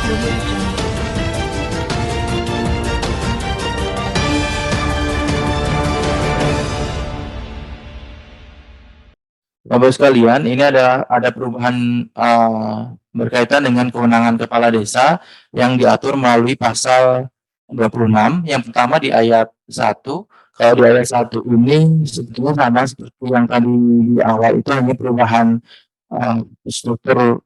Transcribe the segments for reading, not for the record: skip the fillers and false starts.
Audio Jungle. Bapak sekalian, ini ada perubahan berkaitan dengan kewenangan kepala desa yang diatur melalui pasal 26. Yang pertama di ayat 1. Kalau di ayat 1 ini sebetulnya sama seperti yang tadi di awal, itu hanya perubahan struktur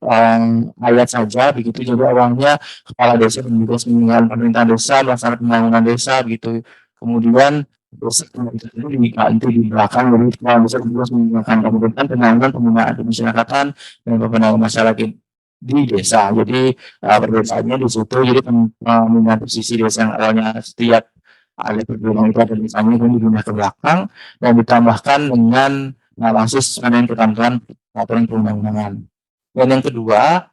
ayat saja begitu. Jadi awalnya kepala desa bertugas menjalankan pemerintahan desa, melaksanakan pembangunan desa begitu. Kemudian terus itu diganti di belakang, jadi kepala desa bertugas menjalankan pemerintahan, pembangunan, pembinaan kemasyarakatan dan pembinaan masyarakat di desa. Jadi perbedaannya di situ. Jadi pembinaan posisi desa yang awalnya setiap ada perbedaan itu ada desanya, kemudian dipindah ke belakang dan ditambahkan dengan kasus dengan ketentuan peraturan perundang-undangan. Dan yang kedua,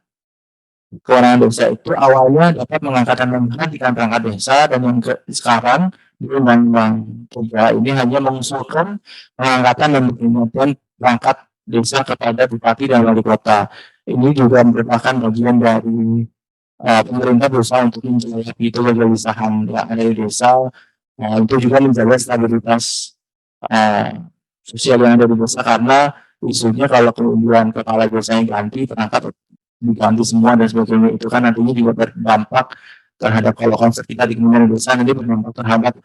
kewenangan desa itu awalnya dapat mengangkat dan menghentikan perangkat desa, dan yang sekarang di Undang-Undang 3 ini hanya mengusulkan pengangkatan dan pemberhentian perangkat desa kepada bupati dan wali kota. Ini juga merupakan bagian dari pemerintah berusaha untuk menjaga itu kegelisahan yang ada di desa. Itu juga menjaga stabilitas sosial yang ada di desa, karena isunya kalau kemudian kepala desanya ganti, perangkat diganti semua dan sebagainya, itu kan nantinya juga berdampak terhadap, kalau konsep kita di kemudian desa nanti berdampak terhadap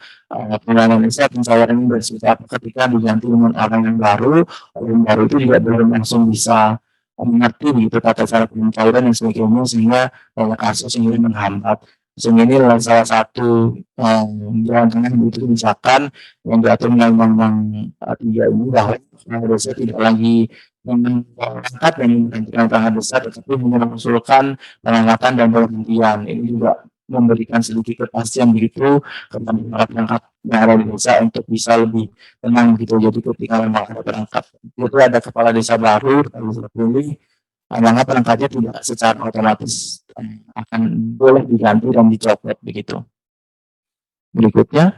pengelolaan desa, pencairan ini seperti apa ketika diganti dengan orang yang baru. Orang yang baru itu juga belum langsung bisa mengerti begitu tata cara pencairan dan sebagainya, sehingga banyak kasus yang menghambat. Sehingga ini adalah salah satu jalan tengah begitu kebijakan yang diatur dalam Undang-Undang 3 ini, bahwa desa tidak lagi mengangkat dan menghentikan perangkat desa, tetapi hanya mengusulkan pengangkatan dan pemberhentian. Ini juga memberikan sedikit kepastian begitu kepada perangkat yang ada di desa untuk bisa lebih tenang gitu. Jadi ketika memang ada perangkat itu, ada kepala desa baru, kepala desa terpilih, maka perangkatnya tidak secara otomatis akan boleh diganti dan dicopot begitu. Berikutnya,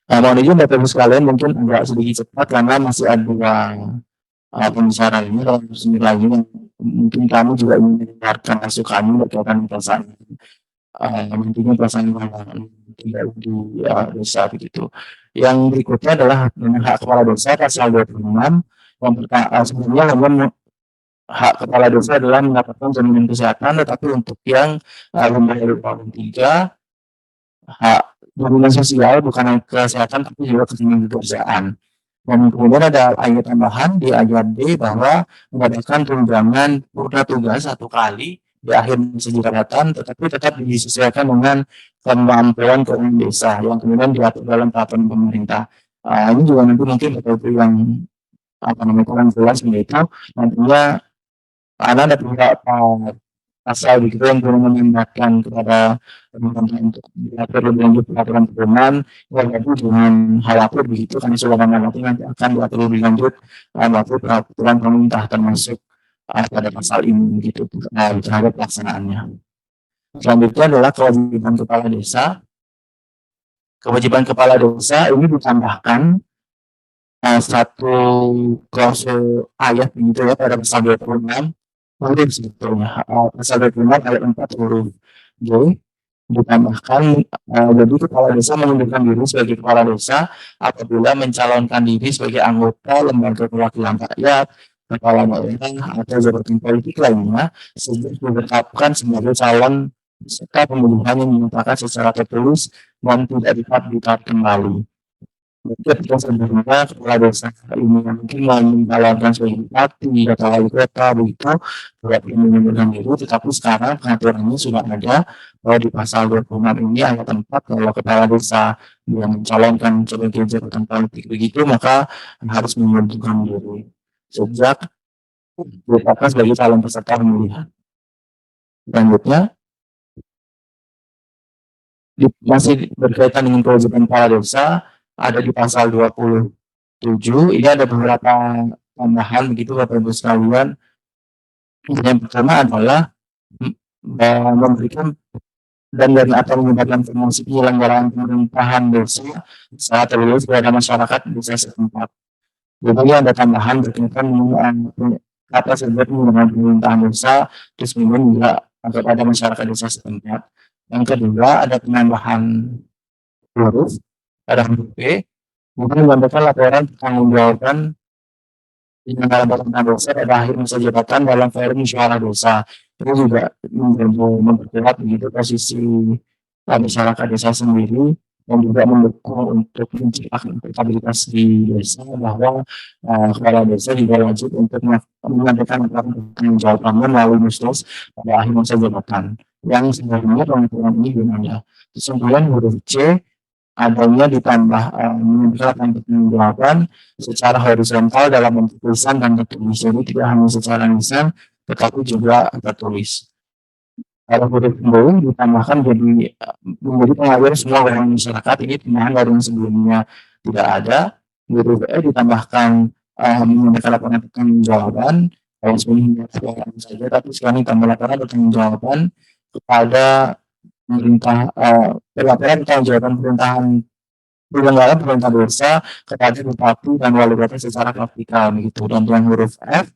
mohon izin Bapak Ibu sekalian, mungkin agak sedikit cepat karena masih ada pembicaraan ini. Kalau sendiri lagi, mungkin kami juga ingin mendengarkan masukannya berkaitan perasaan nantinya perasaan tidak di desa begitu. Yang berikutnya adalah hak kepala desa pasal 26. Yang pertama, sebenarnya hak kepala desa adalah mendapatkan jaminan kesehatan, tetapi untuk yang lebih dari 3, hak jaminan sosial bukan hanya kesehatan tapi juga kesenangan pekerjaan. Dan kemudian ada ayat tambahan di ayat D bahwa mendapatkan tunjangan purna tugas 1 kali di akhir masa jabatan, tetapi tetap disesuaikan dengan kemampuan keuangan desa yang kemudian diatur dalam peraturan pemerintah. Ini juga nanti mungkin Bapak Ibu yang kurang jelas begitu, nantinya ada beberapa pasal begitu yang perlu mengingatkan kepada pemerintah untuk diatur lebih lanjut peraturan turunan. Jadi jangan khawatir begitu, karena sudah nanti akan diatur lebih lanjut peraturan pemerintah termasuk pada pasal ini begitu terhadap pelaksanaannya. Selanjutnya adalah kewajiban kepala desa. Kewajiban kepala desa ini ditambahkan satu klausul ayat begitu ya pada pasal 26. Mungkin sebetulnya pasal 26 ayat 4 huruf G ditambahkan, jadi kepala desa mengundurkan diri sebagai kepala desa apabila mencalonkan diri sebagai anggota lembaga perwakilan rakyat, kepala daerah atau jabatan politik lainnya sehingga ditetapkan sebagai calon serta pemilihan yang dinyatakan secara tertulis dan tidak dapat ditarik kembali. Ketika sebenarnya kepala desa ini mungkin mencalonkan sebagai bupati atau wali kota begitu, tidak ingin mengundurkan diri, tetapi sekarang peraturannya sudah ada bahwa di pasal 26 ini ayat 4, kalau kepala desa yang mencalonkan sebagai jabatan politik begitu, maka harus mengundurkan diri sejak ditetapkan sebagai calon peserta pemilihan. Selanjutnya, masih berkaitan dengan kewajiban kepala desa, ada di pasal 27. Ini ada beberapa tambahan begitu Bapak Ibu sekalian. Yang pertama adalah memberikan dan atau menyebarkan promosi penyelenggaraan pemerintahan desa saat terlibat kepada masyarakat desa setempat. Jadi ada tambahan berkaitan dengan apa saja dengan pemerintahan desa, terus kemudian juga kepada masyarakat desa setempat. Yang kedua, ada penambahan huruf pada huruf B, kemudian menambahkan laporan pertanggungjawaban penyelenggaraan tentang dosa pada akhir masa jabatan dalam forum musyawarah desa. Itu juga memperkuat begitu posisi masyarakat desa sendiri dan juga mendukung untuk menciptakan akuntabilitas di desa bahwa kepala desa juga wajib untuk menyampaikan pertanggung jawabannya melalui musdos pada akhir masa jabatan. Yang sebenarnya pengaturan ini belum ada. Kesimpulan huruf C adanya ditambah menunjukkan pertanggungjawaban secara horizontal dalam bentuk tulisan dan tertulis. Jadi tidak hanya secara lisan, tetapi juga tertulis. Pada huruf B ditambahkan menjadi pengalir semua orang masyarakat. Ini tambahan dari yang sebelumnya tidak ada. Huruf E ditambahkan menyampaikan laporan pertanggungjawaban yang sebelumnya laporan saja, tapi sekarang tambah laporan pertanggungjawaban kepada pemerintah, laporan pertanggungjawaban pemerintahan penyelenggara pemerintah desa kepada bupati dan wali kota secara vertikal begitu. Dan yang huruf F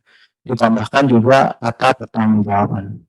ditambahkan juga kata pertanggungjawaban.